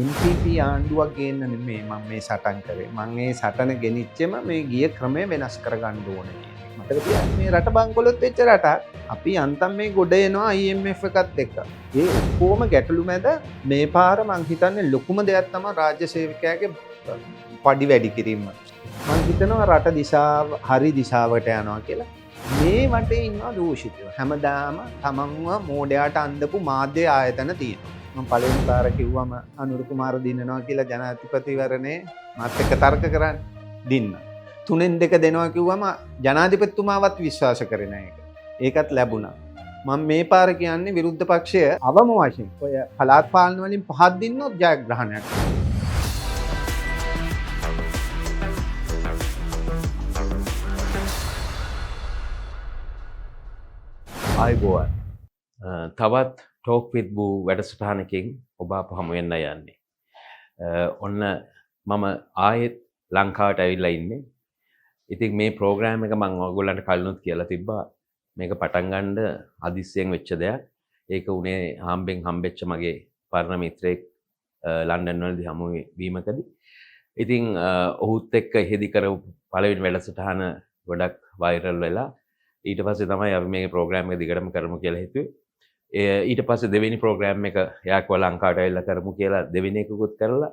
NPP ආණ්ඩුවක් ගේන්න නෙමෙයි මම මේ සටන් කරේ. මම මේ සටන ගෙනිච්චෙම මේ ගිය ක්‍රමය වෙනස් කරගන්න ඕනේ කියන එක. මතක තියාගන්න මේ රට බංකොලොත් වෙච්ච රටක්. අපි යන්තම් මේ ගොඩ එනවා IMF එකත් එක්ක. ඒ ඔක්කොම ගැටලු මැද මේ පාර මං හිතන්නේ ලොකුම දෙයක් තමයි රාජ්‍ය සේවකයාගේ පඩි වැඩි කිරීම. මං හිතනවා රට දිශාව හරි දිශාවට යනවා කියලා. මේ වටේ ඉන්නවා දූෂිතයෝ. හැමදාම තමන්ව මෝඩයාට අන්දපු මාධ්‍ය ආයතන තියෙනවා. මම පළවෙනි පාර කිව්වම අනුර කුමාර දිනනවා කියලා ජනාධිපතිවරණේ මාත් එක්ක තර්ක කරන්න දින්න. 3න් 2 දෙනවා කිව්වම ජනාධිපතිතුමාවත් විශ්වාස කරේ නැහැ ඒක. ඒකත් ලැබුණා. මම මේ පාර කියන්නේ විරුද්ධ පක්ෂය අවම වශයෙන් ඔය පළාත් පාලන වලින් පහක් දින්නොත් ජයග්‍රහණයක්. ආයුබෝවන් තවත් ටෝක් විත් බූ වැඩසටහනකින් ඔබ අප හමු වෙන්න යන්නේ. ඔන්න මම ආයෙත් ලංකාවට ඇවිල්ලා ඉන්නේ. ඉතින් මේ ප්‍රෝග්‍රෑම් එක මම ඔයගොල්ලන්ට කලිනුත් කියලා තිබ්බා. මේක පටන් ගන්න හදිස්සියෙන් වෙච්ච දෙයක්. ඒක උනේ හම්බෙච්ච මගේ පරණ මිත්‍රයෙක් ලන්ඩන් වලදී හමු වීමකදී. ඉතින් ඔහුත් එක්ක එහෙදි කරපු පළවෙනි වැඩසටහන ගොඩක් වෛරල් වෙලා ඊට පස්සේ තමයි අපි මේ ප්‍රෝග්‍රෑම් එක දිගටම කරමු කියලා හිතුවේ. ඊට පස්සේ දෙවෙනි ප්‍රෝග්‍රෑම් එක යාක ලංකාවට ඇවිල්ලා කරමු කියලා දෙවෙනි එකකුත් කරලා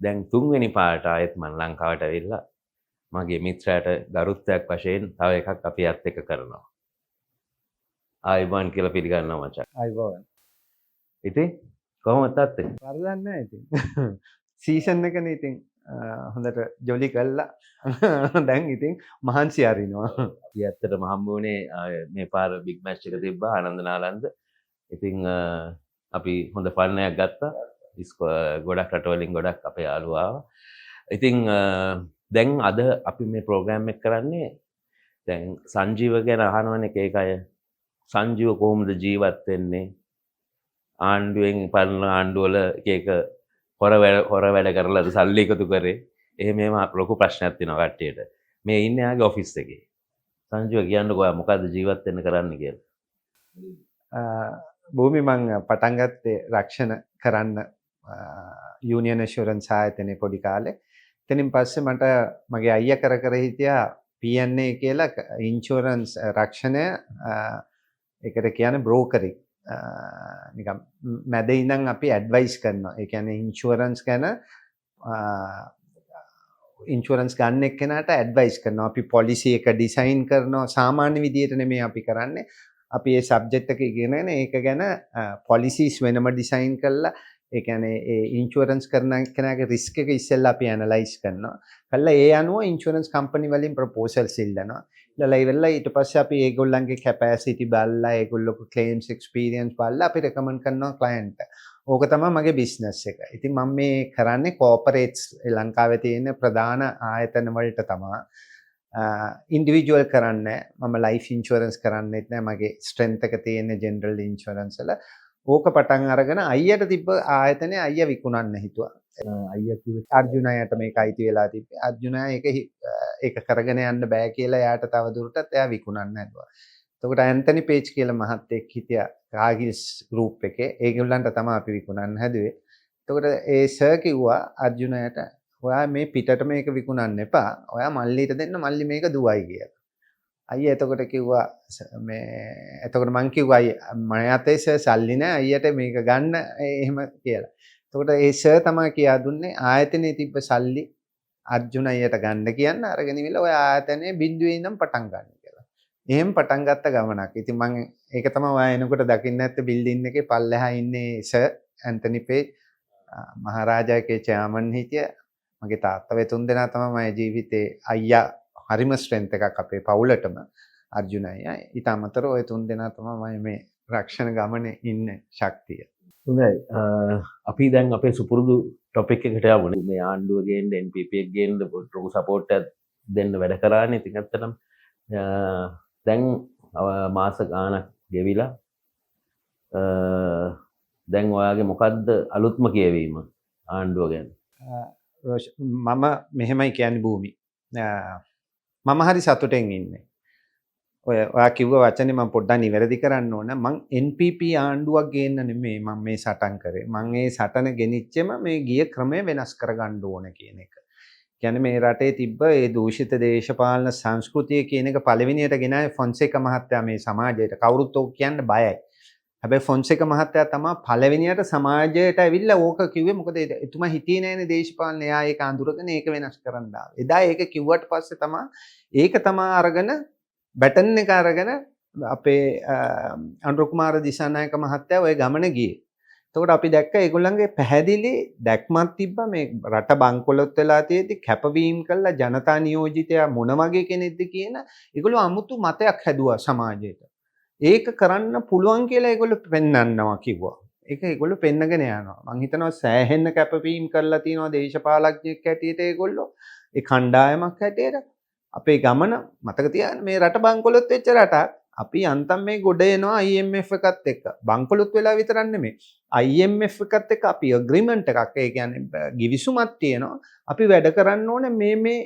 දැන් තුන්වෙනි පාරට ආයෙත් මම ලංකාවට ඇවිල්ලා මගේ මිත්‍රයාට ගරුත්වයක් වශයෙන් තව එකක් අපි අත් එක්ක කරනවා. ආයිබන් කියලා පිළිගන්නවා මචං. අයිබෝවන්. ඉතින් කොහොමද තාත්තේ? වරදක් නැහැ ඉතින්. සීසන් එකනේ ඉතින් හොඳට ජොලි කළා. දැන් ඉතින් මහන්සි අරිනවා. අපි ඇත්තටම හම්බ වුණේ මේ පාර බිග් මැච් එක තිබ්බා ආනන්ද නාලන්ද. ඉතින් අපි හොඳ ෆන් එකක් ගත්තා. ගොඩක් රටවලින් ගොඩක් අපේ යාළුවෝ ආවා. ඉතින් දැන් අද අපි මේ ප්‍රෝග්‍රෑම් එක කරන්නේ දැන් සංජීව ගැන අහනවනේ එක අය. සංජීව කොහොමද ජීවත් වෙන්නේ? ආණ්ඩුවෙන් පරණ ආණ්ඩුවල එක හොර වැඩ කරලාද සල්ලි එකතු කරේ? එහෙම ලොකු ප්‍රශ්නයක් තියෙනවා කට්ටියට. මේ ඉන්නේ ආගේ ඔෆිස් එකේ. සංජීව කියන්නකෝ මොකද්ද ජීවත් වෙන්න කරන්න කියලා. භූමි මං පටන් ගත්තේ රක්ෂණ කරන්න යූනියන් ඇෂුරන්ස් ආයතනයේ පොඩි කාලේ. එතනින් පස්සේ මට මගේ අයියා කර හිටියා PNA කියලා ඉන්ෂුරන්ස් රක්ෂණය ඒකට කියන්නේ බ්‍රෝකරි. නිකම් මැද ඉඳන් අපි ඇඩ්වයිස් කරනවා. ඒ කියන්නේ ඉන්ෂුරන්ස් ගැන ඉන්ෂුරන්ස් ගන්න එක්කෙනාට ඇඩ්වයිස් කරනවා. අපි පොලිසි එක ඩිසයින් කරනවා. සාමාන්‍ය විදියට නෙමෙයි අපි කරන්නේ. අපි මේ සබ්ජෙක්ට් එක ඉගෙනගෙන ඒක ගැන පොලිසිස් වෙනම ඩිසයින් කරලා ඒ කියන්නේ ඒ ඉන්ෂුරන්ස් කරන කෙනාගේ රිස්ක් එක ඉස්සෙල්ලා අපි ඇනලයිස් කරනවා. කළා ඒ අනුව ඉන්ෂුරන්ස් කම්පැනි වලින් ප්‍රොපෝසල්ස් ඉල්ලනවා. ඉල්ලලා ඉවරලා ඊට පස්සේ අපි ඒගොල්ලන්ගේ කැපැසිටි බලලා ඒගොල්ලෝ ක්ලේම්ස් එක්ස්පීරියන්ස් බලලා අපි රෙකමන්ඩ් කරනවා ක්ලයන්ට්ට. ඕක තමයි මගේ බිස්නස් එක. ඉතින් මම මේ කරන්නේ කෝපරේට්ස් ලංකාවේ තියෙන ප්‍රධාන ආයතන වලට තමයි. ඉන්ඩිවිජුවල් කරන්නේ මම ලයිෆ් ඉන්ෂුරන්ස් කරන්නෙත් නෑ. මගේ ස්ට්‍රෙන්ත් එක තියෙන ජෙනරල් ඉන්ෂුරන්ස් වල. ඕක පටන් අරගෙන අයියට තිබ්බ ආයතනය අයියා විකුණන්න හිතුවා. අයියා කිව්වේ අර්ජුනයට මේක අයිති වෙලා තිබ්බේ. අර්ජුනයා ඒක කරගෙන යන්න බෑ කියලා එයාට තව දුරටත් එයා විකුණන්න හැදුවා. එතකොට ඇන්තනි පේජ් කියලා මහත්තයෙක් හිටියා කාගිල්ස් ගෲප් එකේ. ඒගොල්ලන්ට තමයි අපි විකුණන්න හැදුවේ. එතකොට ඒ සර් කිව්වා අර්ජුනයට ඔයා මේ පිටට මේක විකුණන්න එපා. ඔයා මල්ලිට දෙන්න මල්ලි මේක දුවයි කියලා. අයියා එතකොට කිව්වා එතකොට මං කිව්වා මම අතේ සර් සල්ලි නෑ අයියට මේක ගන්න එහෙම කියලා. එතකොට ඒ සර් තමයි කියා දුන්නේ ආයතනයේ තිබ්බ සල්ලි අර්ජුන අයියට ගන්න කියන්න අරගෙන ඉවිල්ලා ඔය ආයතනයේ බිඳුවේ ඉඳන් පටන් ගන්න කියලා. එහෙම පටන් ගත්ත ගමනක්. ඉතින් මං ඒක තමයි ඔයා එනකොට දකින්න ඇත්ත බිල්ඩින් එකේ පල්ලෙහා ඉන්නේ සර් ඇන්තනි පේජ් මහරජාගේ චෙයාමන් හිටියා. මගේ තාත්තා වේ 3 දෙනා තමයි මගේ ජීවිතේ අයියා හරිම ස්ට්‍රෙන්ත් එකක් අපේ පවුලටම අර්ජුන අයියා. ඊට අමතරව ওই 3 දෙනා තමයි මේ රක්ෂණ ගමනේ ඉන්න ශක්තිය. හොඳයි. අපි දැන් අපේ සුපුරුදු ටොපික් එකට යමුනේ. මේ ආණ්ඩුව ගේන්න NPP එක ගේන්න ලොකු සපෝට් එකක් දෙන්න වැඩ කරානේ. ඉතින් ඇත්තටම දැන් මාස ගාණක් ගෙවිලා දැන් ඔයාගේ මොකද්ද අලුත්ම කියවීම ආණ්ඩුව ගැන? මම මෙහෙමයි කියන්නේ භූමි. මම හරි සතුටෙන් ඉන්නේ. ඔයා කිව්ව වචනේ මම පොඩ්ඩක් නිවැරදි කරන්න ඕන. මං NPP ආණ්ඩුවක් ගේන්න නෙමෙයි මම මේ සටන් කරේ. මං ඒ සටන ගෙනිච්චෙම මේ ගිය ක්‍රමය වෙනස් කරගන්න ඕන කියන එක. කියන්නේ මේ රටේ තිබ්බ ඒ දූෂිත දේශපාලන සංස්කෘතිය කියන එක පළවෙනියට ගෙනාවේ ෆොන්සේකා මහත්තයා මේ සමාජයට. කවුරුත් ඕක කියන්න බයයි. හැබැයි ෆොන්සේකා මහත්තයා තමයි පළවෙනියට සමාජයට ඇවිල්ලා ඕක කිව්වේ. මොකද එතුමා හිතියේ නෑනේ දේශපාලන. එයා ඒක අඳුරගෙන ඒක වෙනස් කරන්න ආවේ. එදා ඒක කිව්වට පස්සේ තමයි ඒක තමයි අරගෙන බැටන් එක අරගෙන අපේ අනුර කුමාර දිසානායක මහත්තයා ওই ගමන ගියේ. එතකොට අපි දැක්ක ඒගොල්ලන්ගේ පැහැදිලි දැක්මක් තිබ්බා මේ රට බංකොලොත් වෙලා තියෙද්දි කැපවීම කළා ජනතා නියෝජිතයා මොන වගේ කෙනෙක්ද කියන ඒගොල්ලෝ අමුතු මතයක් හැදුවා සමාජයට. ඒක කරන්න පුළුවන් කියලා ඒගොල්ලෝ පෙන්වන්නවා කිව්වා. ඒක ඒගොල්ලෝ පෙන්නගෙන යනවා. මං හිතනවා සෑහෙන්න කැපවීම කරලා තියෙනවා දේශපාලඥයෙක් හැටියට ඒගොල්ලෝ. ඒ කණ්ඩායමක් හැටියට අපේ ගමන මතක තියාගන්න මේ රට බංකොලොත් වෙච්ච රටක්. අපි අන්තම් මේ ගොඩ එනවා IMF එකත් එක්ක. බංකොලොත් වෙලා විතරක් නෙමෙයි. IMF එකත් එක්ක අපි ඇග්‍රීමන්ට් එකක් ඒ කියන්නේ ගිවිසුමක් තියෙනවා. අපි වැඩ කරන්න ඕනේ මේ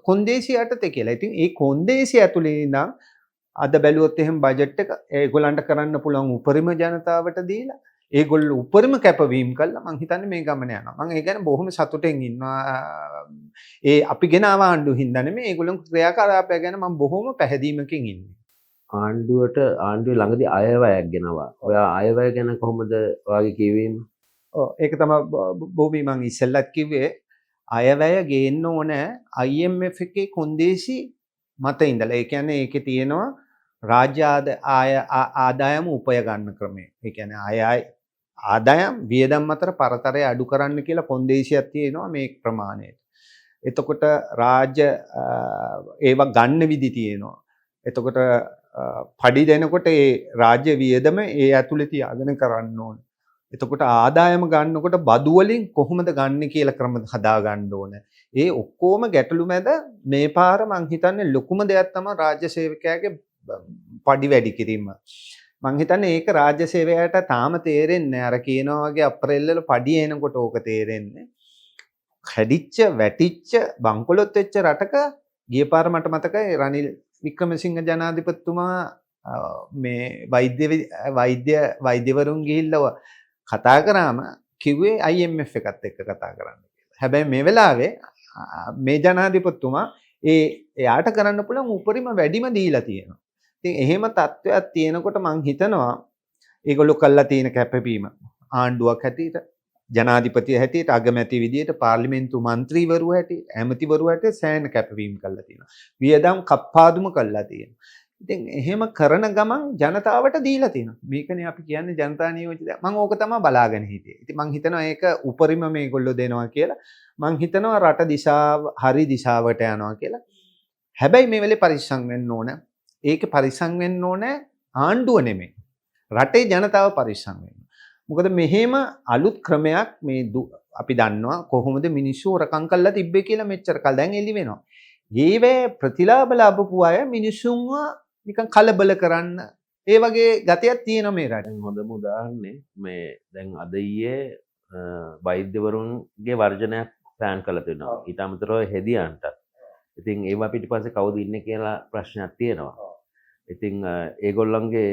කොන්දේසි යටතේ කියලා. ඉතින් ඒ කොන්දේසි ඇතුලේ ඉඳන් අද බැලුවොත් එහෙම බජට් එක ඒගොල්ලන්ට කරන්න පුළුවන් උපරිම ජනතාවට දීලා ඒගොල්ලෝ උපරිම කැපවීම කළා මං හිතන්නේ මේ ගමන යනවා. මං ඒ ගැන බොහොම සතුටින් ඉන්නවා. ඒ අපි ගෙන ආව ආණ්ඩුව හින්දා නෙමෙයි ඒගොල්ලෝ ක්‍රියාකාරකම් ගැන මම බොහොම පැහැදීමකින් ඉන්නේ. ආණ්ඩුවේ ළඟදී අයවැයක් ගෙනවා. ඔයා අයවැය ගැන කොහොමද ඔයාගේ කියවීම? ඔව් ඒක තමයි බෝබි මං ඉස්සෙල්ලත් කිව්වේ අයවැය ගේන්න ඕන IMF එකේ කොන්දේසි මත ඉඳලා. ඒ කියන්නේ ඒකේ තියෙනවා රාජ්‍ය ආදායම උපය ගන්න ක්‍රමය. ඒ කියන්නේ ආදායම් වියදම් අතර පරතරය අඩු කරන්න කියලා කොන්දේසියක් තියෙනවා මේ ප්‍රමාණයට. එතකොට රාජ්‍ය ඒවා ගන්න විදි තියෙනවා. එතකොට පඩි දෙනකොට ඒ රාජ්‍ය වියදම ඒ ඇතුලේ තියාගෙන කරන්න ඕන. එතකොට ආදායම ගන්නකොට බදු වලින් කොහොමද ගන්න කියලා ක්‍රම හදා ගන්න ඕන. ඒ ඔක්කොම ගැටලු මැද මේ පාර මං හිතන්නේ ලොකුම දෙයක් තමයි රාජ්‍ය සේවකයාගේ පඩි වැඩි කිරීම. මං හිතන්නේ ඒක රාජ්‍ය සේවකයාට තාම තේරෙන්නේ අර කියනවා වගේ අප්‍රේල් වල පඩි එනකොට ඕක තේරෙන්නේ. කැඩිච්ච වැටිච්ච බංකොලොත් වෙච්ච රටක ගිය පාර මට මතකයි රනිල් වික්‍රමසිංහ ජනාධිපතිතුමා මේ වෛද්‍යවරුන් ගිහිල්ලා කතා කරාම කිව්වේ IMF එකත් එක්ක කතා කරන්න කියලා. හැබැයි මේ වෙලාවේ මේ ජනාධිපතිතුමා එයාට කරන්න පුළුවන් උපරිම වැඩිම දීලා තියෙනවා. ඉතින් එහෙම තත්ත්වයක් තියෙනකොට මං හිතනවා ඒගොල්ලෝ කළා තියෙන කැපවීම ආණ්ඩුවක් හැටියට ජනාධිපති හැටියට අගමැති විදියට පාර්ලිමේන්තු මන්ත්‍රීවරු හැටියට ඇමතිවරු හැටියට සෑහෙන කැපවීම කළා තියෙනවා. වියදම් කප්පාදුම කළා තියෙනවා. ඉතින් එහෙම කරන ගමන් ජනතාවට දීලා තියෙනවා. මේකනේ අපි කියන්නේ ජනතා නියෝජිතය. මම ඕක තමයි බලාගෙන හිටියේ. ඉතින් මං හිතනවා ඒක උපරිම මේගොල්ලෝ දෙනවා කියලා. මං හිතනවා රට දිශාව හරි දිශාවට යනවා කියලා. හැබැයි මේ වෙලේ පරිස්සම් වෙන්න ඕන. ඒක පරිස්සම් වෙන්න ඕන ආණ්ඩුව නෙමෙයි. රටේ ජනතාව පරිස්සම් වෙන්න. මොකද මෙහෙම අලුත් ක්‍රමයක් මේ අපි දන්නවා කොහොමද මිනිස්සු හොරකම් කරලා තිබ්බේ කියලා මෙච්චර කල් දැන් එළි වෙනවා. ඒවේ ප්‍රතිලාභ ලැබපු අය මිනිස්සුන්ව නිකන් කලබල කරන්න ඒ වගේ ගතියක් තියෙනවා මේ රටේ. හොඳම උදාහරණේ මේ දැන් අද ඊයේ වෛද්‍යවරුන්ගේ වර්ජනයක් ප්ලෑන් කරලා තිනවා. ඊට අමතරව හෙදියන්ට. ඉතින් ඒවා පිටිපස්සේ කවුද ඉන්නේ කියලා ප්‍රශ්නයක් තියෙනවා. ඉතින් ඒගොල්ලන්ගේ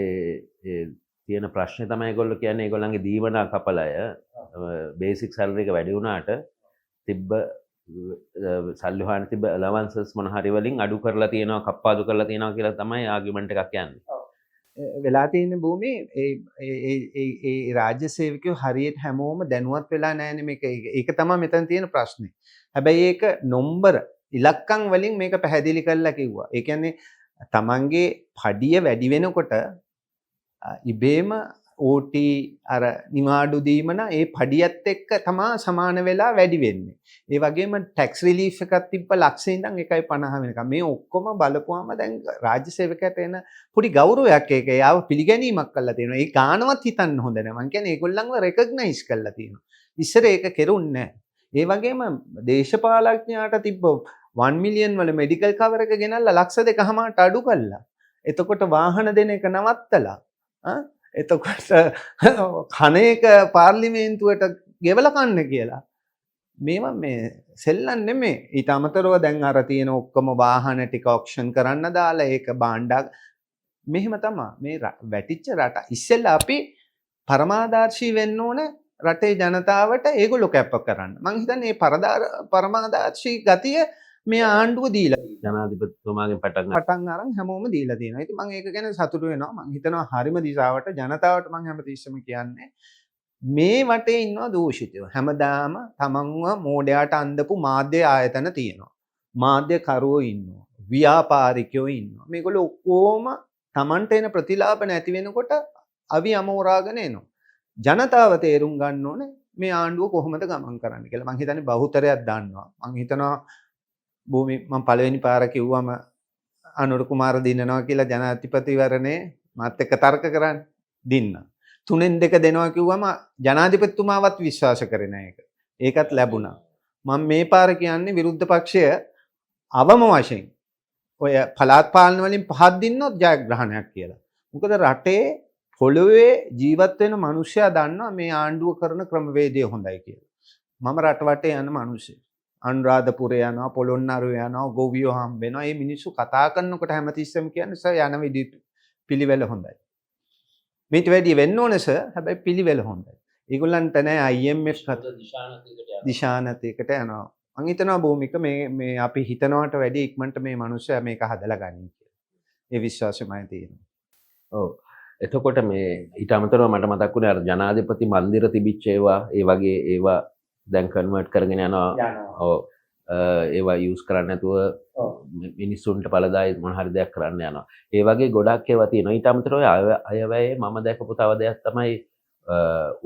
තියෙන ප්‍රශ්නේ තමයි ඒගොල්ලෝ කියන්නේ ඒගොල්ලන්ගේ දීවනා කපලය බේසික් සැලරි එක වැඩි වුණාට තිබ්බ සල්ලි හොයන්න තිබ්බ ඇලවන්සස් මොන හරි වලින් අඩු කරලා තියෙනවා කප්පාදු කරලා තියෙනවා කියලා තමයි ආගියුමන්ට් එකක් යන්නේ. වෙලා තියෙන භූමි ඒ රාජ්‍ය සේවකයෝ හරියට හැමෝම දැනුවත් වෙලා නැහැනේ මේක. ඒක තමයි මෙතන තියෙන ප්‍රශ්නේ. හැබැයි ඒක නම්බර ඉලක්කම් වලින් මේක පැහැදිලි කරලා කිව්වා. ඒ කියන්නේ තමන්ගේ පඩිය වැඩි වෙනකොට ඉබේම OT අර නිවාඩු දීම ඒ පඩියත් එක්ක තමා සමාන වෙලා වැඩි වෙන්නේ. ඒ වගේම ටැක්ස් රිලීෆ් එකක් තිබ්බ ලක්ෂේ ඉඳන් 1.50 වෙනකම්. මේ ඔක්කොම බලපුවාම දැන් රාජ්‍ය සේවකයට එන පොඩි ගෞරවයක් ඒක. එයාව පිළිගැනීමක් කරලා තියෙනවා. ඒ ගානවත් හිතන්න හොඳ නැහැ. මං කියන්නේ ඒගොල්ලන්ව රෙකග්නයිස් කරලා තියෙනවා. ඉස්සර ඒක කෙරුන්නේ නැහැ. ඒ වගේම දේශපාලඥයාට තිබ්බ 1 මිලියන් වල මෙඩිකල් කවර් එක ගෙනල්ලා ලක්ෂ 2.5ට අඩු කළා. එතකොට වාහන දෙන එක නවත්තලා. එතකොට කන එක පාර්ලිමේන්තුවට ගෙවලා කන්න කියලා. මේවා මේ සෙල්ලම් නෙමෙයි. ඊට අමතරව දැන් අර තියෙන ඔක්කොම වාහන ටික ඔක්ෂන් කරන්න දාලා ඒක මෙහෙම තමයි මේ වැටිච්ච රට ඉස්සෙල්ලා අපි පරමාදර්ශී වෙන්න ඕන රටේ ජනතාවට ඒගොල්ලෝ කැප කරන්න. මං හිතන්නේ මේ පරමාදර්ශී ගතිය මේ ආණ්ඩුව දීලා ජනාධිපතිතුමාගෙන් පටන් අරන් හැමෝම දීලා තියෙනවා. ඉතින් මම ඒක ගැන සතුටු වෙනවා. මම හිතනවා හරිම දිශාවට ජනතාවට මම හැමතිස්සෙම කියන්නේ මේ වටේ ඉන්නවා දූෂිතයෝ. හැමදාම තමන්ව මෝඩයාට අන්දපු මාධ්‍ය ආයතන තියෙනවා. මාධ්‍ය කරවෝ ඉන්නවා. ව්‍යාපාරිකයෝ ඉන්නවා. මේගොල්ලෝ ඔක්කොම තමන්ට එන ප්‍රතිලාභ නැති වෙනකොට අවි අමෝරාගෙන එනවා. ජනතාව තේරුම් ගන්න ඕනේ මේ ආණ්ඩුව කොහොමද ගමන් කරන්න කියලා. මං හිතන්නේ බහුතරයක් දන්නවා. මං හිතනවා භූමි මම පළවෙනි පාර කිව්වම අනුර කුමාර දිනනවා කියලා ජනාධිපතිවරණේ මාත් එක්ක තර්ක කරන්නේ දින්න. 3න් 2 දෙනවා කිව්වම ජනාධිපතිතුමාවත් විශ්වාස කරේ නැහැ ඒක. ඒකත් ලැබුණා. මම මේ පාර කියන්නේ විරුද්ධ පක්ෂය අවම වශයෙන් ඔය පළාත් පාලන වලින් පහක් දින්නොත් ජයග්‍රහණයක් කියලා. මොකද රටේ පොළොවේ ජීවත් වෙන මිනිස්සයා දන්නවා මේ ආණ්ඩුව කරන ක්‍රමවේදය හොඳයි කියලා. මම රට වටේ යන මිනිස්සෙක්. අනුරාධපුරේ යනවා, පොළොන්නරුව යනවා, ගොවියෝ හම්බ වෙනවා. මේ මිනිස්සු කතා කරනකොට හැමතිස්සෙම කියන්නේ සර් යන විදි පිළිවෙල හොඳයි. මේට වැඩි වෙන්න ඕනේ සර්. හැබැයි පිළිවෙල හොඳයි. ඒගොල්ලන්ට නෑ IMF දිශානතයකට යනවා. මං හිතනවා භූමික මේ අපි හිතනවට වැඩි ඉක්මනට මේ මිනිස්සයා මේක හදලා ගනින් කියලා. ඒ විශ්වාසයමයි තියෙනවා. ඔව්. එතකොට මේ ඊට අමතරව මට මතක් වුණේ අර ජනාධිපති මන්දිර තිබිච්ච ඒවා ඒ වගේ ඒවා දැන් කන්වර්ට් කරගෙන යනවා. ඔව්. ඒවා යූස් කරන්නේ නැතුව මිනිස්සුන්ට පළදායි මොන හරි දෙයක් කරන්න යනවා. ඒ වගේ ගොඩක් ඒවා තියෙනවා. ඊට අමතරව අයවැයේ මම දැකපු තව දෙයක් තමයි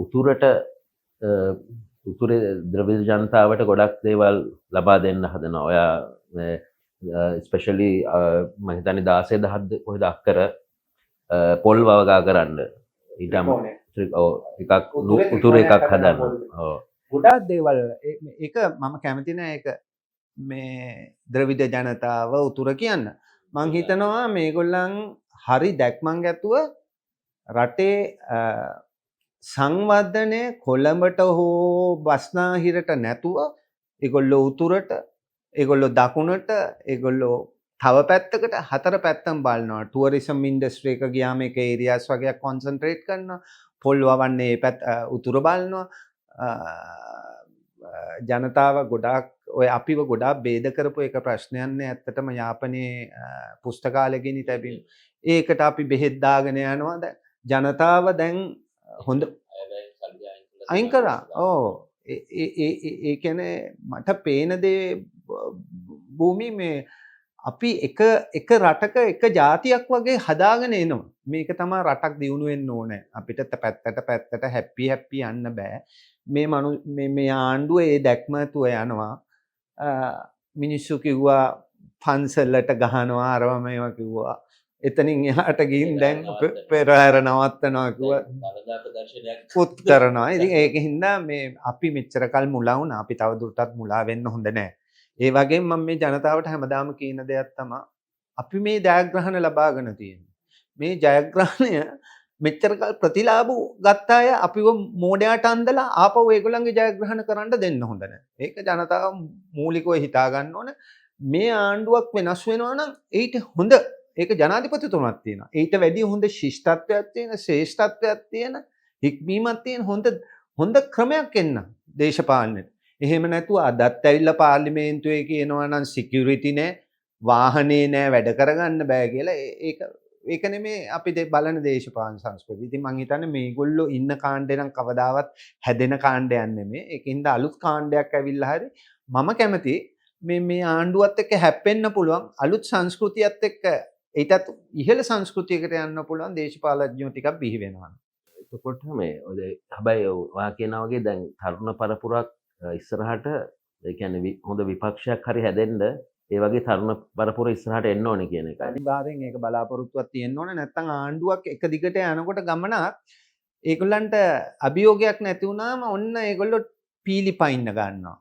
උතුරේ ද්‍රවිඩ ජනතාවට ගොඩක් දේවල් ලබා දෙන්න හදනවා. ඔයා ස්පෙෂලි මම හිතන්නේ 16 10 කොහෙද අක්කර පොල් වවගා කරන්න ඊට එකක් උතුර එකක් හදන්න. ඔව්. ගොඩාක් දේවල් ඒක මම කැමති නෑ ඒක මේ ද්‍රවිඩ ජනතාව උතුර කියන්න. මං හිතනවා මේගොල්ලන් හරි දැක්මන් ඇතුව රටේ සංවර්ධනය කොළඹට හෝ බස්නාහිරට නැතුව ඒගොල්ලෝ උතුරට ඒගොල්ලෝ දකුණට ඒගොල්ලෝ තව පැත්තකට හතර පැත්තම බලනවා. ටුවරිසම් ඉන්ඩස්ට්‍රි එක ගියාම ඒක ඒරියාස් වගේක් කොන්සන්ට්‍රේට් කරනවා. පොල් වවන්නේ ඒ පැත්ත උතුර බලනවා. ජනතාව ගොඩාක් ඔය අපිව ගොඩාක් බේද කරපු එක ප්‍රශ්නයක් නේ ඇත්තටම යාපනයේ පුස්තකාලය ගෙනි තැබීම. ඒකට අපි බෙහෙත් දාගෙන යනවා. දැන් ජනතාව දැන් හොඳ අයින් කරා. ඔව්. ඒ කියන්නේ මට පේන දේ භූමි මේ අපි එක රටක එක ජාතියක් වගේ හදාගෙන එනවා. මේක තමයි රටක් දියුණු වෙන්න ඕනේ. අපිට පැත්තට හැපි යන්න බෑ. මේ ආණ්ඩුව ඒ දැක්ම තුව යනවා. මිනිස්සු කිව්වා පන්සලට ගහනවා අරව මේවා කිව්වා. එතනින් එහාට ගිහින් දැන් පෙරහැර නවත්තනවා කිව්වා. පුත් කරනවා. ඉතින් ඒකින්ද මේ අපි මෙච්චර කල් මුලා වුණා. අපි තව දුරටත් මුලා වෙන්න හොඳ නැහැ. ඒ වගේම මම මේ ජනතාවට හැමදාම කියන දෙයක් තමයි අපි මේ ජයග්‍රහණ ලබාගෙන තියෙන්නේ. මේ ජයග්‍රහණය මෙච්චර කල් ප්‍රතිලාභ ගත්ත අය අපිව මෝඩයාට අන්දලා ආපහු ඒගොල්ලන්ගේ ජයග්‍රහණ කරන්න දෙන්න හොඳ නැහැ. ඒක ජනතාව මූලිකව හිතා ගන්න ඕන. මේ ආණ්ඩුවක් වෙනස් වෙනවා නම් ඊට හොඳ ඒක ජනාධිපතිතුමක් තියෙනවා. ඊට වැඩි හොඳ ශිෂ්ටත්වයක් තියෙන, ශ්‍රේෂ්ඨත්වයක් තියෙන, හික්මීමක් තියෙන හොඳ ක්‍රමයක් එන්න දේශපාලනෙට. එහෙම නැතුව අදත් ඇවිල්ලා පාර්ලිමේන්තුවේ කියනවා නම් සිකියුරිටි නැහැ, වාහනේ නැහැ, වැඩ කරගන්න බෑ කියලා. ඒක නෙමේ අපි බලන දේශපාලන සංස්කෘතිය. ඉතින් මං හිතන්නේ මේගොල්ලෝ ඉන්න කාණ්ඩේ නම් කවදාවත් හැදෙන කාණ්ඩයක් නෙමේ. ඒකින්ද අලුත් කාණ්ඩයක් ඇවිල්ලා හරි මම කැමති මේ ආණ්ඩුවත් එක්ක හැප්පෙන්න පුළුවන් අලුත් සංස්කෘතියත් එක්ක ඊටත් ඉහළ සංස්කෘතියකට යන්න පුළුවන් දේශපාලඥයෝ ටිකක් බිහි වෙනවා. එතකොට මේ හැබැයි ඔයා කියනා වගේ දැන් තරුණ පරපුරක් ඉස්සරහට ඒ කියන්නේ හොඳ විපක්ෂයක් හරි හැදෙන්න ඒ වගේ තරුණ පරපුර ඉස්සරහට එන්න ඕනේ කියන එකයි. අනිවාර්යෙන් ඒක බලාපොරොත්තුවක් තියෙන්න ඕනේ. නැත්නම් ආණ්ඩුවක් එක දිගට යනකොට ගමනක් ඒගොල්ලන්ට අභියෝගයක් නැති වුණාම ඔන්න ඒගොල්ලෝ පීලිපයින්න ගන්නවා.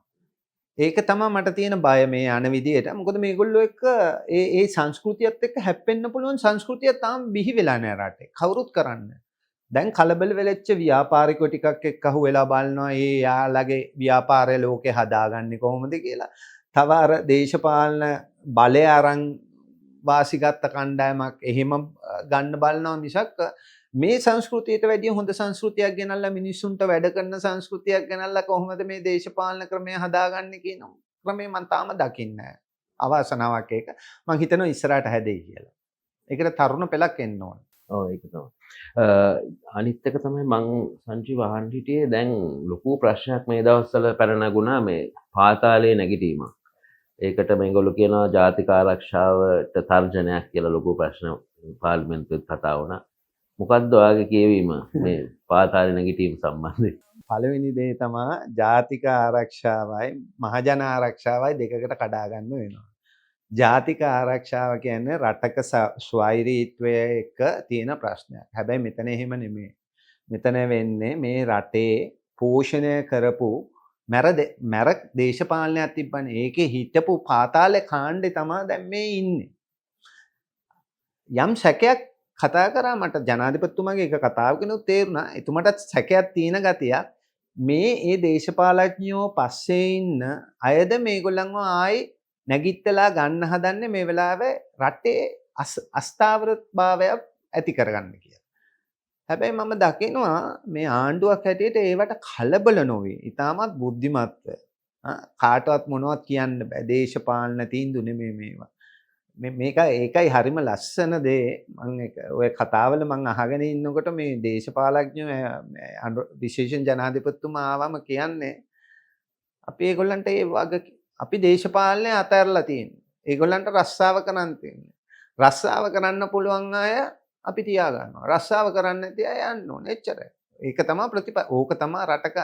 ඒක තමයි මට තියෙන බය මේ යන විදියට. මොකද මේගොල්ලෝ එක්ක ඒ සංස්කෘතියත් එක්ක හැප්පෙන්න පුළුවන් සංස්කෘතිය තාම බිහි වෙලා නැහැ රටේ. කවුරුත් කරන්නේ. දැන් කලබල වෙලෙච්ච ව්‍යාපාරිකෝ ටිකක් එක්ක අහු වෙලා බලනවා ඒ යාළගේ ව්‍යාපාරය ලෝකේ හදාගන්නේ කොහොමද කියලා. තව අර දේශපාලන බලය අරන් වාසිගත්ත කණ්ඩායමක් එහෙම ගන්න බලනවා මිසක් මේ සංස්කෘතියට වැඩිය හොඳ සංස්කෘතියක් ගෙනල්ලා මිනිස්සුන්ට වැඩ කරන සංස්කෘතියක් ගෙනල්ලා කොහොමද මේ දේශපාලන ක්‍රමය හදාගන්නේ කියන ක්‍රමය මම තාම දකින්නේ නැහැ. අවාසනාවක් ඒක. මම හිතනවා ඉස්සරහට හැදෙයි කියලා. ඒකට තරුණ පෙළක් එන්න ඕන. ඔව් ඒක තමයි. අනිත් එක තමයි මං සංජීව අහන්න හිටියේ දැන් ලොකු ප්‍රශ්නයක් මේ දවස්වල පැන නගුණා මේ පාතාලයේ නැගිටීම. ඒකට මේගොල්ලෝ කියනවා ජාතික ආරක්ෂාවට තර්ජනයක් කියලා ලොකු ප්‍රශ්න පාර්ලිමේන්තුවේ කතා වුණා. මොකද්ද ඔයාගේ කියවීම මේ පාතාලයේ නැගිටීම සම්බන්ධයෙන්? පළවෙනි දේ තමයි ජාතික ආරක්ෂාවයි මහජන ආරක්ෂාවයි දෙකකට කඩා ගන්න වෙනවා. ජාතික ආරක්ෂාව කියන්නේ රටක ස්වෛරීත්වය එක්ක තියෙන ප්‍රශ්නයක්. හැබැයි මෙතන එහෙම නෙමෙයි. මෙතන වෙන්නේ මේ රටේ පෝෂණය කරපු මැර දේශපාලනයක් තිබ්බනේ. ඒකේ හිටපු පාතාලේ කාණ්ඩේ තමයි දැන් මේ ඉන්නේ. යම් සැකයක් කතා කරා මට ජනාධිපතිතුමාගේ එක කතාවකිනුත් තේරුණා. එතුමටත් සැකයක් තියෙන ගතියක්. මේ දේශපාලඥයෝ පස්සේ ඉන්න අයද මේගොල්ලන්ව ආයි නැගිටලා ගන්න හදන්නේ මේ වෙලාවේ රටේ අස්ථාවරභාවය ඇති කරගන්න කියලා. හැබැයි මම දකිනවා මේ ආණ්ඩුවක් හැටියට ඒවට කලබල නොවේ. ඊටමත් බුද්ධිමත්ව. කාටවත් මොනවත් කියන්න බෑ. දේශපාලන තීන්දුව නෙමෙයි මේවා. මේක ඒකයි හරිම ලස්සන දේ. මම ඔය කතාවල මම අහගෙන ඉන්නකොට මේ දේශපාලඥයෝ විශේෂයෙන් ජනාධිපතිතුමා ආවම කියන්නේ අපි ඒගොල්ලන්ට ඒ වගේ අපි දේශපාලනය අතහැරලා තියෙනවා. ඒගොල්ලන්ට රස්සාව කරන්න තියෙනවා. රස්සාව කරන්න පුළුවන් අය අපි තියා ගන්නවා. රස්සාව කරන්න නැති අය යන්න ඕනේ. එච්චරයි. ඒක තමයි ඕක තමයි රටක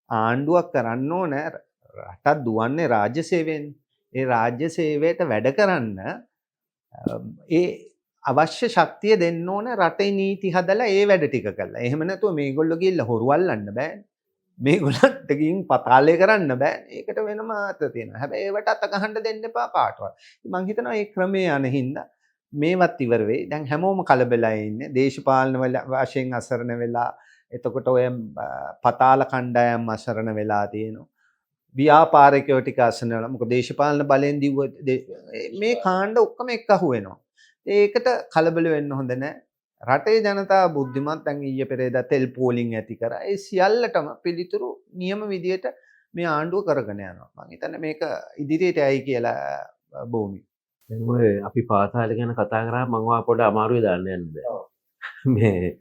ආණ්ඩුවක් කරන්න ඕනේ. රටක් දුවන්නේ රාජ්‍ය සේවයෙන්. ඒ රාජ්‍ය සේවයට වැඩ කරන්න ඒ අවශ්‍ය ශක්තිය දෙන්න ඕනේ රටේ නීති හදලා ඒ වැඩ ටික කළා. එහෙම නැතුව මේගොල්ලෝ ගිහිල්ලා හොරු අල්ලන්න බෑනේ. මේගොල්ලන්ට ගිහින් පතාලේ කරන්න බෑ. ඒකට වෙනම අත තියෙනවා. හැබැයි ඒවට අත ගහන්න දෙන්න එපා කාටවත්. මම හිතනවා මේ ක්‍රමයේ යන හින්දා මේවත් ඉවර වෙයි. දැන් හැමෝම කලබලයි ඉන්නේ. දේශපාලන වශයෙන් අසරණ වෙලා එතකොට ඔය පතාල කණ්ඩායම් අසරණ වෙලා තියෙනවා. ව්‍යාපාරිකයෝ ටික අසරණ වෙලා. මොකද දේශපාලන බලෙන් දිව්ව මේ කාණ්ඩ ඔක්කොම එක්ක අහු වෙනවා. ඒකට කලබල වෙන්න හොඳ නැහැ. රටේ ජනතාව බුද්ධිමත්. දැන් ඊයේ පෙරේදා තෙල් පෝලිං ඇති කරා. ඒ සියල්ලටම පිළිතුරු නියම විදියට මේ ආණ්ඩුව කරගෙන යනවා. මම හිතන්නේ මේක ඉදිරියට යයි කියලා භූමි. දැන් ඔය අපි පාතාල ගැන කතා කරා මම ඔයා පොඩ අමාරුවේ දාන්න යන්න බෑ. මේ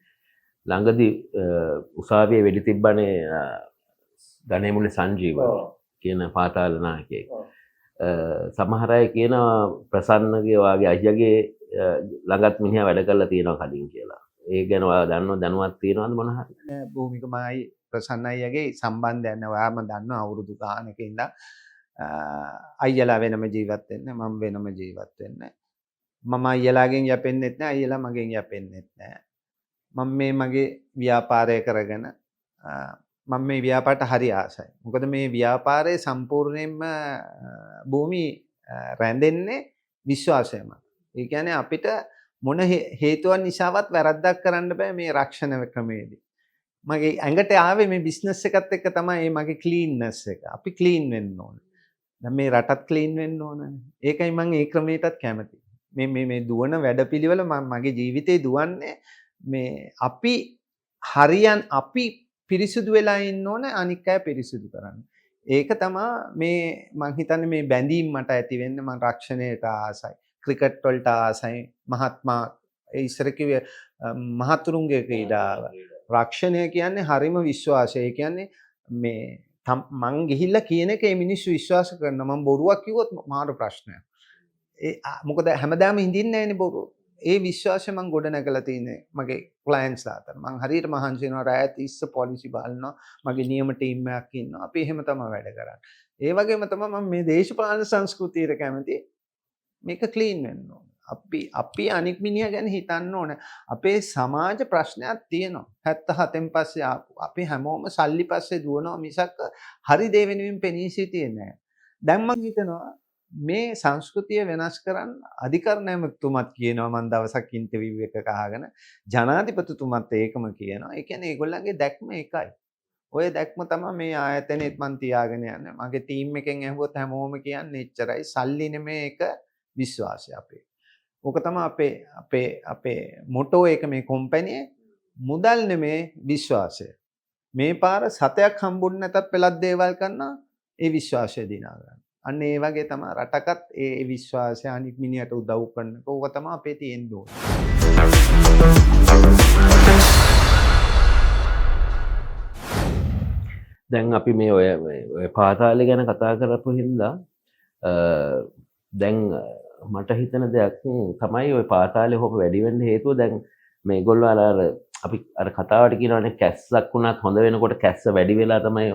ළඟදී උසාවියේ වෙඩි තිබ්බනේ ගණේමුල්ලේ සංජීව කියන පාතාල නායකයෙක්. සමහර අය කියනවා ප්‍රසන්නගේ වාගේ අයියාගේ ළඟත් මිනිහා වැඩ කරලා තියෙනවා කලින් කියලා. ඒ ගැන ඔයා දන්නව දැනුවත් තියෙනවද මොන හරි? භූමිකමයි ප්‍රසන්න අයියාගේ සම්බන්ධයක් නෑ. ඔයාම දන්නවා අවුරුදු ගානක ඉඳන් අයියලා වෙනම ජීවත් වෙන්නේ මම වෙනම ජීවත් වෙන්නේ. මම අයියලාගෙන් යැපෙන්නෙත් නෑ අයියලා මගෙන් යැපෙන්නෙත් නෑ. මම මේ මගේ ව්‍යාපාරය කරගෙන මම මේ ව්‍යාපාරට හරි ආසයි. මොකද මේ ව්‍යාපාරයේ සම්පූර්ණයෙන්ම භූමි රැඳෙන්නේ විශ්වාසය මත. ඒ කියන්නේ අපිට මොන හේතුවක් නිසාවත් වැරද්දක් කරන්න බෑ මේ රක්ෂණ ක්‍රමයේදී. මගේ ඇඟට ආවේ මේ බිස්නස් එකත් එක්ක තමයි මගේ ක්ලීන්නස් එක. අපි ක්ලීන් වෙන්න ඕනේ. දැන් මේ රටත් ක්ලීන් වෙන්න ඕනනේ. ඒකයි මම ඒ ක්‍රමයටත් කැමති. මේ දුවන වැඩපිළිවෙල මගේ ජීවිතේ දුවන්නේ මේ අපි පිරිසිදු වෙලා ඉන්න ඕනේ අනික් අය පිරිසිදු කරන්න. ඒක තමයි මේ මං හිතන්නේ මේ බැඳීම් මට ඇති වෙන්නේ. මං රක්ෂණයට ආසයි. ක්‍රිකට් වලට ආසයි. මහත්මා ඉස්සර කිව්වේ මහතුරුන්ගේ ක්‍රීඩාව. රක්ෂණය කියන්නේ හරිම විශ්වාසය. ඒ කියන්නේ මේ මං ගිහිල්ලා කියන එක මේ මිනිස්සු විශ්වාස කරනවා. මං බොරුවක් කිව්වොත් මාර ප්‍රශ්නයක්. මොකද හැමදාම හින්දින්නේ නැහැනේ බොරුව. ඒ විශ්වාසය මං ගොඩ නැගලා තියෙන්නේ මගේ ක්ලයන්ට්ස් අතර. මං හරියට මහන්සි වෙනවා රායත් ඉස්ස පොලිසි බලනවා. මගේ නියම ටීම් එකක් ඉන්නවා. අපි එහෙම තමයි වැඩ කරන්නේ. ඒ වගේම තමයි මම මේ දේශපාලන සංස්කෘතියට කැමති. මේක ක්ලීන් වෙන්න ඕන. අපි අනික් මිනිහා ගැන හිතන්න ඕන. අපේ සමාජ ප්‍රශ්නයක් තියෙනවා. 77න් පස්සේ අපි හැමෝම සල්ලි පස්සේ දුවනවා මිසක් හරි දේ වෙනුවෙන් පෙනී සිටියේ නැහැ. දැන් මම හිතනවා මේ සංස්කෘතිය වෙනස් කරන්න අධිකරණයතුමත් කියනවා. මම දවසක් ඉන්ටර්විව් එකක අහගෙන ජනාධිපතිතුමත් ඒකම කියනවා. ඒ කියන්නේ ඒගොල්ලන්ගේ දැක්ම එකයි. ඔය දැක්ම තමයි මේ ආයතනෙත් මන් තියාගෙන යන්නේ. මගේ ටීම් එකෙන් ඇහුවොත් හැමෝම කියන්නේ එච්චරයි. සල්ලි නෙමේ එක විශ්වාසය අපේ. ඕක තමයි අපේ මොටෝ එක මේ කොම්පැනියේ මුදල් නෙමේ විශ්වාසය. මේ පාර සතයක් හම්බුනේ නැතත් පෙළක් දේවල් කරනවා ඒ විශ්වාසය දිනා ගන්න. අන්න ඒ වගේ තමයි රටකත් ඒ විශ්වාසය අනිත් මිනිහට උදව් කරන එක. ඕක තමයි අපේ තියෙන්න ඕනේ. දැන් අපි මේ ඔය පාතාලය ගැන කතා කරපු හින්දා දැන් මට හිතන දෙයක් තමයි ඔය පාතාලේ හොප වැඩි වෙන්න හේතුව දැන් මේගොල්ලෝ අර අපි අර කතාවට කියනවානේ කැස්සක් වුණත් හොඳ වෙනකොට කැස්ස වැඩි වෙලා තමයි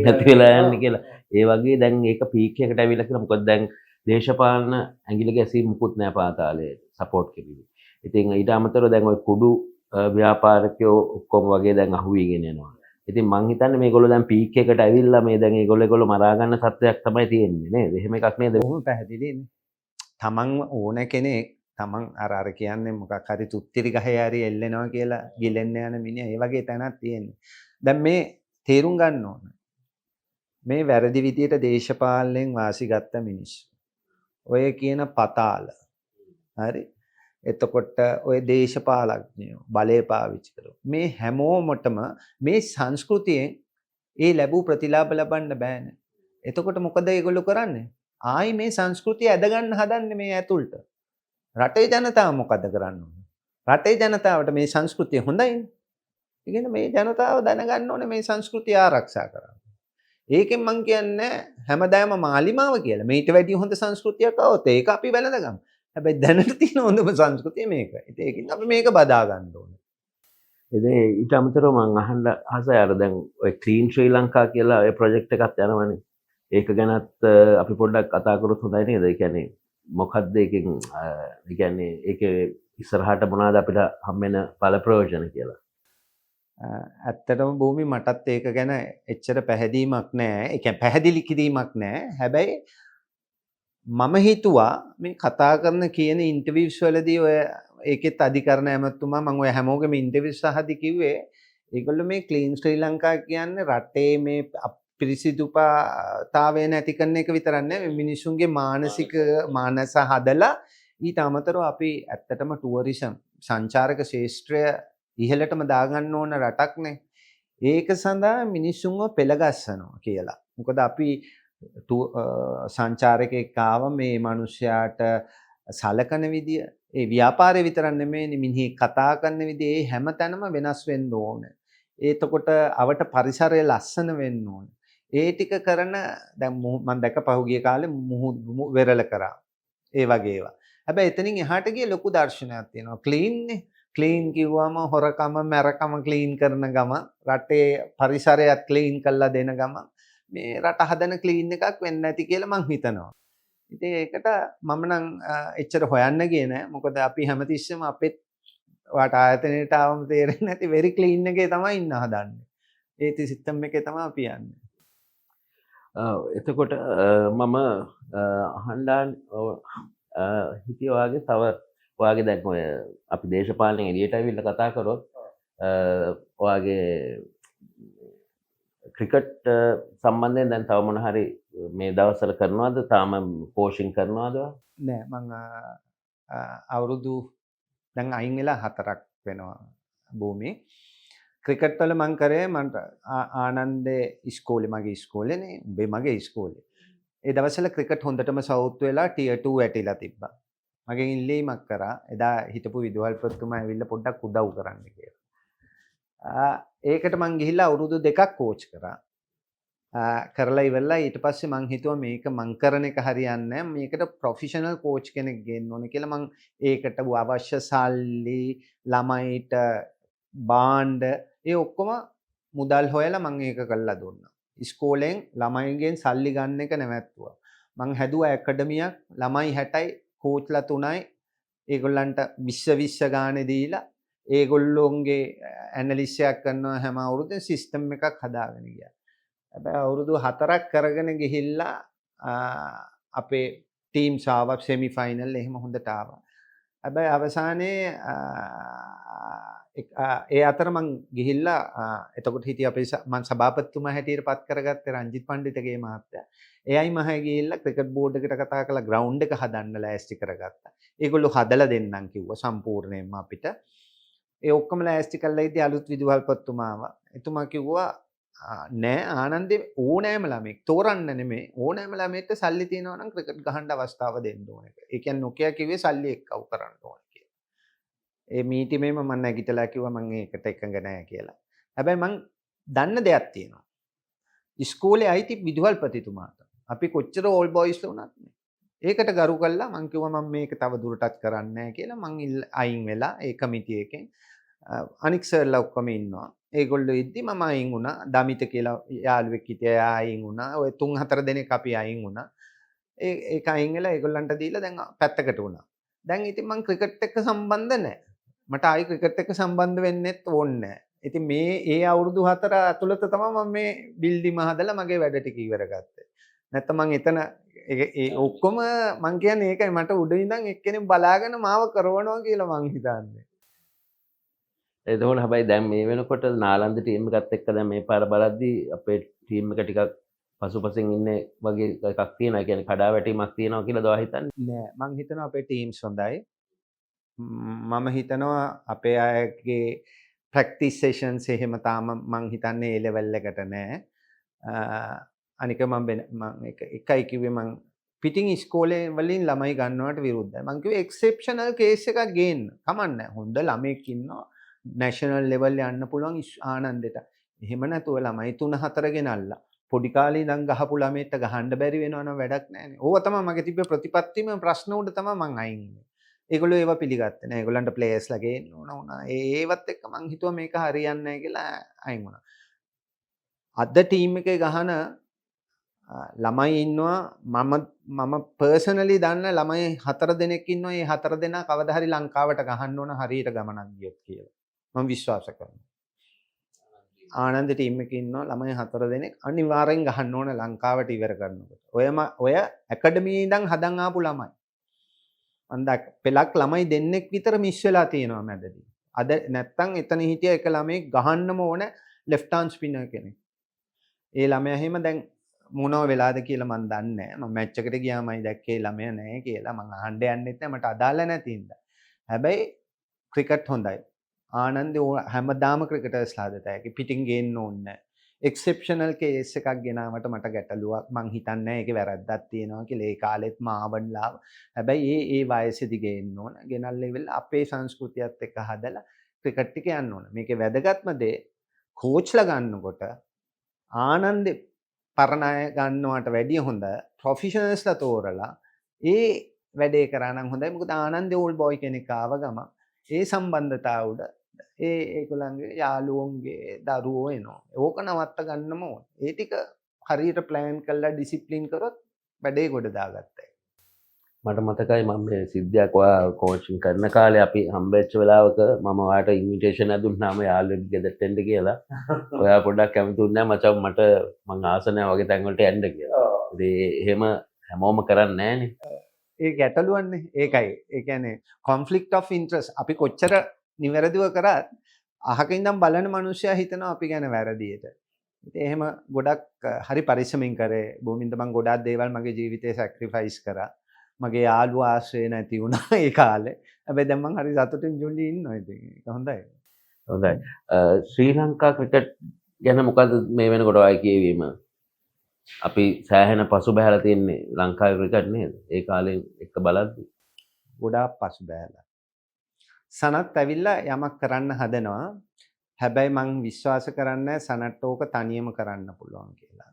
නැති වෙලා යන්නේ කියලා. ඒ වගේ දැන් ඒක පීක් එකට ඇවිල්ලා කියලා. මොකද දැන් දේශපාලන ඇඟිලි ගැසීම් මුකුත් නැහැ පාතාලේ සපෝට් කෙරෙන්නේ. ඉතින් ඊට අමතරව දැන් ওই කුඩු ව්‍යාපාරිකයෝ ඔක්කොම වගේ දැන් අහුවීගෙන යනවා. ඉතින් මං හිතන්නේ මේගොල්ලෝ දැන් පීක් එකට ඇවිල්ලා මේ දැන් ඒගොල්ලෝ මරා ගන්න සත්‍යයක් තමයි තියෙන්නේ නේද? එහෙම එකක් නේද? බොහොම පැහැදිලිනේ. තමන් ඕන කෙනෙක් තමන් අර කියන්නේ මොකක් හරි තුත්තිරි ගහේ හරි එල්ලෙනවා කියලා ගිලෙන්න යන මිනිහා ඒ වගේ තැනක් තියෙන්නේ. දැන් මේ තේරුම් ගන්න ඕන. මේ වැරදි විදියට දේශපාලනයෙන් වාසි ගත්ත මිනිස්සු. ඔය කියන පතාල. හරි. එතකොට ඔය දේශපාලඥයෝ බලය පාවිච්චි කරනවා. මේ හැමෝමටම මේ සංස්කෘතියෙන් ඒ ලැබූ ප්‍රතිලාභ ලබන්න බෑනේ. එතකොට මොකද ඒගොල්ලෝ කරන්නේ? ආයි මේ සංස්කෘතිය ඇද ගන්න හදන්නේ මේ ඇතුළට. රටේ ජනතාව මොකද කරන්න ඕනේ? රටේ ජනතාවට මේ සංස්කෘතිය හොඳයිනේ. ඉතින් මේ ජනතාව දැනගන්න ඕනේ මේ සංස්කෘතිය ආරක්ෂා කරන්න. ඒකෙන් මං කියන්නේ හැමදාම මාලිමාව කියලා. මේට වැඩි හොඳ සංස්කෘතියක් આવොත් ඒක අපි වැළඳගමු. හැබැයි දැනට තියෙන හොඳම සංස්කෘතිය මේක. ඒකෙන් අපි මේක බදා ගන්න ඕනේ. ඉතින් ඊට අමතරව මම අහන්න ආසයි අර දැන් ඔය ක්ලීන් ශ්‍රී ලංකා කියලා ඔය ප්‍රොජෙක්ට් එකක් යනවනේ. ඒක ගැනත් අපි පොඩ්ඩක් කතා කරොත් හොඳයි නේද? ඒ කියන්නේ මොකක්ද ඒකෙන් ඒ කියන්නේ ඒකේ ඉස්සරහට මොනවද අපිට හම්බෙන ඵල ප්‍රයෝජන කියලා. ඇත්තටම භූමි මටත් ඒක ගැන එච්චර පැහැදීමක් නැහැ. ඒ කියන්නේ පැහැදිලි කිරීමක් නැහැ. හැබැයි මම හිතුවා මේ කතා කරන කියන ඉන්ටර්විව්ස් වලදී ඔය ඒකෙත් අධිකරණ ඇමතුමා මම ඔය හැමෝගෙම ඉන්ටර්විව්ස් අහදී කිව්වේ ඒගොල්ලෝ මේ ක්ලීන් ශ්‍රී ලංකා කියන්නේ රටේ මේ පිරිසිදුතාවය නැති කරන එක විතරක් නෙවෙයි මිනිසුන්ගේ මානසික මානස හදලා ඊට අමතරව අපි ඇත්තටම ටුවරිසම් සංචාරක ශාස්ත්‍රය ඉහළටම දාගන්න ඕන රටක්නේ. ඒක සඳහා මිනිසුන්ව පෙළගස්සනවා කියලා. මොකද අපි සංචාරකයෙක් ආව මේ මිනිස්යාට සලකන විදිය ඒ ව්‍යාපාරේ විතරක් නෙමෙයි මිනිහි කතා කරන විදිය ඒ හැමතැනම වෙනස් වෙන්න ඕනේ. එතකොට අවට පරිසරය ලස්සන වෙන්න ඕනේ. ඒ ටික කරන දැන් මම දැක පහුගිය කාලේ මුහු වෙරළ කරා. ඒ වගේ ඒවා. හැබැයි එතනින් එහාට ගිය ලොකු දර්ශනයක් තියෙනවා. ක්ලීන්නේ. ක්ලීන් කිව්වම හොරකම මැරකම ක්ලීන් කරන ගම රටේ පරිසරයත් ක්ලීන් කරලා දෙන ගම මේ රට හදන ක්ලීන් එකක් වෙන්නේ නැති කියලා මං හිතනවා. ඉතින් ඒකට මම නම් එච්චර හොයන්න ගියේ නෑ. මොකද අපි හැමතිස්සෙම අපෙත් වාට ආයතනයට ආවම තේරෙන්නේ නැති වෙරි ක්ලීන් එකේ තමයි ඉන්න හදන්නේ. ඒ සිස්ටම් එකේ තමයි අපි යන්නේ. එතකොට මම අහන්න හිතිය ඔයාගේ තව ඔයාගේ දැන් ඔය අපි දේශපාලනයෙන් එළියට ඇවිල්ලා කතා කරොත් ඔයාගේ ක්‍රිකට් සම්බන්ධයෙන් දැන් තව මොන හරි මේ දවස්වල කරනවද? තාම කෝචින් කරනවද? නෑ මං අවුරුදු දැන් අයින් වෙලා 4ක් වෙනවා භූමි. ක්‍රිකට් වල මං කරේ මන්ට ආනන්දේ ඉස්කෝලේ මගේ ඉස්කෝලේනේ උඹේ මගේ ඉස්කෝලේ. ඒ දවස්වල ක්‍රිකට් හොඳටම සවුත් වෙලා ටියර් 2 ඇටිලා තිබ්බා. මගෙන් ඉල්ලීමක් කරා එදා හිටපු විදුහල්පතිතුමා ඇවිල්ලා පොඩ්ඩක් උදව් කරන්න කියලා. ඒකට මං ගිහිල්ලා අවුරුදු 2ක් කෝච් කරා. කරලා ඉවරලා ඊට පස්සේ මං හිතුවා මේක මං කරන එක හරියන්නේ නැහැ. මේකට ප්‍රොෆෙෂනල් කෝච් කෙනෙක් ගේන්න ඕනේ කියලා මං ඒකට අවශ්‍ය සල්ලි ළමයිට බාණ්ඩ ඒ ඔක්කොම මුදල් හොයලා මං ඒක කළා දුන්නා. ඉස්කෝලෙන් ළමයින්ගෙන් සල්ලි ගන්න එක නැවැත්තුවා. මං හැදුවා ඇකඩමියක් ළමයි 60යි කෝච්ලා 3යි ඒගොල්ලන්ට 20 ගානේ දීලා ඒගොල්ලොන්ගේ ඇනලිස් එකක් කරනවා හැම අවුරුද්දෙම සිස්ටම් එකක් හදාගෙන ගියා. හැබැයි අවුරුදු 4ක් කරගෙන ගිහිල්ලා අපේ ටීම්ස් ආවා සෙමි ෆයිනල් එහෙම හොඳට ආවා. හැබැයි අවසානයේ ඒ අතර මං ගිහිල්ලා එතකොට හිටිය අපේ මං සභාපතිතුමා හැටියට පත් කරගත්තේ රංජිත් පණ්ඩිතගේ මහත්තයා. එයයි මම ගිහිල්ලා ක්‍රිකට් බෝඩ් එකට කතා කරලා ග්‍රවුන්ඩ් එක හදන්න ලෑස්ති කරගත්තා. ඒගොල්ලෝ හදලා දෙන්නම් කිව්වා සම්පූර්ණයෙන්ම අපිට. ඒ ඔක්කොම ලෑස්ති කරලා ඉතින් අලුත් විදුහල්පතිතුමා ආවා. එතුමා කිව්වා නෑ ආනන්දේ ඕනෑම ළමෙක් තෝරන්න නෙමෙයි ඕනෑම ළමෙක්ට සල්ලි තියෙනවා නම් ක්‍රිකට් ගහන්න අවස්ථාව දෙන්න ඕන එක. ඒ කියන්නේ නොකියා කිව්වේ සල්ලි එක්කව කරන්න ඕන කියලා. ඒ මීටිමේම මම නැගිටලා කිව්වා මම ඒකට එකඟ නෑ කියලා. හැබැයි මං දන්න දෙයක් තියෙනවා. ඉස්කෝලේ අයිති විදුහල්පතිතුමාට. අපි කොච්චර ඕල් බොයිස්ලා වුණත් ඒකට ගරු කළා මං කිව්වා මම මේක තව දුරටත් කරන්නේ නෑ කියලා මං අයින් වෙලා ඒ කමිටුව එකෙන් අනික් සර්ලා ඔක්කොම ඉන්නවා. ඒගොල්ලෝ ඉද්දි මම අයින් වුණා. දමිත කියලා යාළුවෙක් හිටියා එයා අයින් වුණා. ඔය 3-4 දෙනෙක් අපි අයින් වුණා. ඒක අයින් වෙලා ඒගොල්ලන්ට දීලා දැන් පැත්තකට වුණා. දැන් ඉතින් මං ක්‍රිකට් එක්ක සම්බන්ධ නැහැ. මට ආයි ක්‍රිකට් එක්ක සම්බන්ධ වෙන්නෙත් ඕනේ නැහැ. ඉතින් මේ ඒ අවුරුදු 4 ඇතුළත තමයි මම මේ බිල්ඩිම හදලා මගේ වැඩ ටික ඉවර ගත්තේ. නැත්නම් මං එතන ඒ ඔක්කොම මං කියන්නේ ඒකයි මට උඩ ඉඳන් එක්කෙනෙක් බලාගෙන මාව කරවනවා කියලා මං හිතන්නේ. එතකොට හැබැයි දැන් මේ වෙනකොට නාලන්ද ටීම් එකත් එක්ක දැන් මේ පාර බලද්දී අපේ ටීම් එක ටිකක් පසුපසින් ඉන්නේ වගේ එකක් තියෙනවා. ඒ කියන්නේ කඩාවැටීමක් තියෙනවා කියලාද ඔයා හිතන්නේ? නෑ මං හිතනවා අපේ ටීම්ස් හොඳයි. මම හිතනවා අපේ අයගේ ප්‍රැක්ටිස් සෙෂන්ස් එහෙම තාම මං හිතන්නේ ඒ ලෙවල් එකට නෑ. අනික මම එකයි කිව්වේ මං පිටින් ඉස්කෝලේ වලින් ළමයි ගන්නවට විරුද්ධයි. මං කිව්වේ එක්සෙප්ෂනල් කේස් එකක් ගේන්න. කමන්නේ. හොඳ ළමෙක් ඉන්නවා. නැෂනල් ලෙවල් යන්න පුළුවන් ආනන්දෙට. එහෙම නැතුව ළමයි 3-4 ගෙනල්ලා පොඩි කාලේ ඉඳන් ගහපු ළමයට ගහන්න බැරි වෙනවනම් වැඩක් නැහැනේ. ඕවා තමයි මගේ තිබ්බ ප්‍රතිපත්තිම ප්‍රශ්න උඩ තමයි මං අයින් වුනේ. ඒගොල්ලෝ ඒවා පිළිගත්තේ නැහැ. ඒගොල්ලන්ට ප්ලේයර්ස්ලා ගේන්න ඕන වුණා. ඒවත් එක්ක මං හිතුවා මේක හරියන්නේ නැහැ කියලා අයින් වුණා. අද ටීම් එකේ ගහන ළමයි ඉන්නවා මම පර්සනලි දන්න ළමයි 4 දෙනෙක් ඉන්නවා. මේ 4 දෙනා කවදා හරි ලංකාවට ගහන්න ඕන හරියට ගමනක් ගියොත් කියලා. මම විශ්වාස කරනවා. ආනන්ද ටීම් එකේ ඉන්නවා ළමයි 4 දෙනෙක් අනිවාර්යෙන් ගහන්න ඕන ලංකාවට ඉවර කරනකොට. ඔය ඇකඩමියේ ඉඳන් හදන් ආපු ළමයි. මන්ද පෙලක් ළමයි දෙන්නෙක් විතර මිස් වෙලා තියෙනවා මැදදී. අද නැත්තම් එතන හිටිය එක ළමෙක් ගහන්නම ඕන ලෙෆ්ට් ආම් ස්පිනර් කෙනෙක්. ඒ ළමයා එහෙම දැන් මොනව වෙලාද කියලා මන් දන්නේ නැහැ. මම මැච් එකට ගියාමයි දැක්කේ ළමයා නැහැ කියලා. මං අහන්න යන්නෙත් නැහැ මට අදාළ නැති හින්දා. හැබැයි ක්‍රිකට් හොඳයි. ආනන්ද හැමදාම ක්‍රිකටර්ස්ලා හදතයි. පිටින් ගේන්න ඕනේ නැහැ. එක්සෙප්ෂනල් කේස් එකක් ගෙනාවට මට ගැටලුවක් මං හිතන්නේ නැහැ ඒකේ වැරද්දක් තියෙනවා කියලා. ඒ කාලෙත් මාවන්ලා. හැබැයි ඒ වයසේදී ගේන්න ඕන. ගෙනල්ලා ඉවරලා අපේ සංස්කෘතියත් එක්ක හදලා ක්‍රිකට් ටික යන්න ඕන. මේකේ වැදගත්ම දේ කෝච්ලා ගන්නකොට ආනන්ද පරණ අය ගන්නවට වැඩිය හොඳ ප්‍රොෆෙෂනල්ස්ලා තෝරලා ඒ වැඩේ කරා නම් හොඳයි. මොකද ආනන්ද ඕල් බොයි කෙනෙක් ආව ගම ඒ සම්බන්ධතාව උඩ ඒගොල්ලන්ගේ යාළුවෝන්ගේ දරුවෝ එනවා. ඕක නවත්ත ගන්නම ඕන. ඒ ටික හරියට ප්ලෑන් කරලා ඩිසිප්ලින් කරොත් වැඩේ ගොඩ දාගත්තා. මට මතකයි මම මේ සිද්ධියක් ඔයා කෝචින් කරන කාලේ අපි හම්බෙච්ච වෙලාවක මම ඔයාට ඉන්විටේෂන් එක දුන්නාම යාළුවෙක් ගෙදරට එන්න කියලා. ඔයා පොඩ්ඩක් කැමති වුණේ නැහැ මචං මට මං ආස නැහැ වගේ තැන් වලට යන්න කියලා. ඉතින් එහෙම හැමෝම කරන්නේ නැහනේ. ඒ ගැටලුවන්නේ ඒකයි. ඒ කියන්නේ කොන්ෆ්ලික්ට් ඔෆ් ඉන්ට්‍රස්ට් අපි කොච්චර නිවැරදිව කරත් අහක ඉඳන් බලන මිනිස්සයා හිතනවා අපි ගැන වැරදියට. ඉතින් එහෙම ගොඩක් හරි පරිස්සමින් කරේ. භූමින්ද මං ගොඩාක් දේවල් මගේ ජීවිතේ සැක්‍රිෆයිස් කරා. මගේ යාළුවා ආශ්‍රය නැති වුණා ඒ කාලේ. හැබැයි දැන් මං හරි සතුටින් ජොලි ඉන්නවා ඉතින්. ඒක හොඳයි. හොඳයි. ශ්‍රී ලංකා ක්‍රිකට් ගැන මොකද මේ වෙනකොට ඔය කියවීම? අපි සෑහෙන පසුබෑලා තියන්නේ ලංකාවේ ක්‍රිකට් නේද? ඒ කාලෙන් එක්ක බලද්දී ගොඩාක් පසුබෑලා. සනත් ඇවිල්ලා යමක් කරන්න හදනවා. හැබැයි මං විශ්වාස කරන්නේ සනට්ට ඕක තනියම කරන්න පුළුවන් කියලා.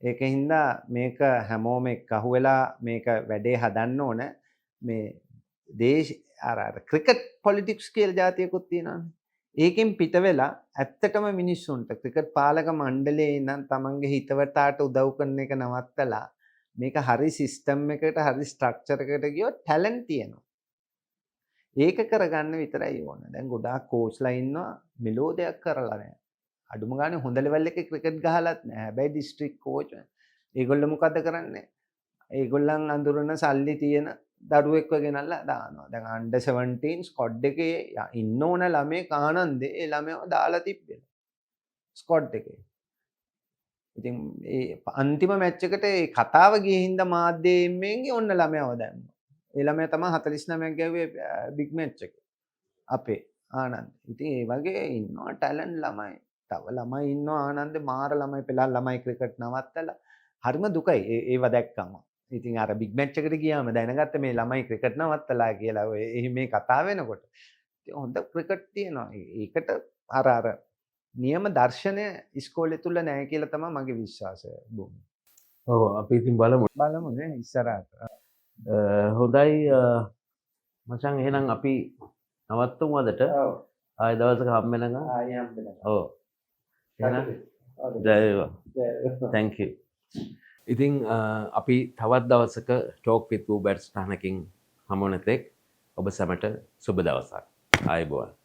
ඒකින්ද මේක හැමෝම එක්කහු වෙලා මේක වැඩේ හදන්න ඕන. මේ දේශ අර ක්‍රිකට් පොලිටික්ස් කියලා જાතියකුත් තියෙනවානේ. ඒකෙන් පිට වෙලා ඇත්තටම මිනිස්සුන්ට ක්‍රිකට් පාලක මණ්ඩලයේ ඉඳන් තමන්ගේ හිතවතාට උදව් කරන එක නවත්තලා මේක හරි සිස්ටම් එකකට හරි ස්ට්‍රක්චර් එකකට ගියොත් ටැලන්ට් තියෙනවා. ඒක කරගන්න විතරයි ඕන. දැන් ගොඩාක් කෝච්ලා ඉන්නවා මෙලෝ දෙයක් කරලා නැහැ. අඩුම ගානේ හොඳ ලෙවල් එකේ ක්‍රිකට් ගහලත් නැහැ. හැබැයි ඩිස්ට්‍රික්ට් කෝච් ඒගොල්ලෝ මොකද කරන්නේ? ඒගොල්ලන් අඳුරන සල්ලි තියෙන දරුවෙක්ව ගෙනල්ලා දානවා. දැන් අන්ඩර් 17 ස්කොඩ් එකේ ඉන්න ඕන ළමයෙක් ආනන්දේ ඒ ළමයව දාලා තිබ්බේ. ස්කොඩ් එකේ. ඉතින් ඒ අන්තිම මැච් එකට ඒ කතාව ගියේ හින්දා මාධ්‍යයෙන්ගේ ඔන්න ළමයව දැම්මා. ඒ ළමයා තමයි 49ක් ගැව්වේ බිග් මැච් එකේ. අපේ ආනන්ද. ඉතින් ඒ වගේ ඉන්නවා ටැලන්ට් ළමයි. තව ළමයි ඉන්නවා ආනන්දේ මාර ළමයි පෙළා ළමයි ක්‍රිකට් නවත්තලා. හරිම දුකයි ඒව දැක්කම. ඉතින් අර බිග් මැච් එකට ගියාම දැනගත්ත මේ ළමයි ක්‍රිකට් නවත්තලා කියලා ඔය මේ කතාව වෙනකොට. ඉතින් හොඳ ක්‍රිකට් තියෙනවා. ඒකට අර නියම දර්ශනය ඉස්කෝලේ තුල නැහැ කියලා තමයි මගේ විශ්වාසය. ඔව් අපි ඉතින් බලමු. බලමු නේ ඉස්සරහට. හොඳයි මචං එහෙනම් අපි නවත්තමු අදට. ඔව්. ආයෙ දවසක හම්බ වෙනකම්. ආයෙ හම්බ වෙනවා. ඔව්. එහෙනම් ජය වේවා. thank you. ඉතින් අපි තවත් දවසක ටෝක් විත් බූ බැට්ස්මෑන්කින් හමු වෙන තෙක් ඔබ සැමට සුබ දවසක්. ආයුබෝවන්.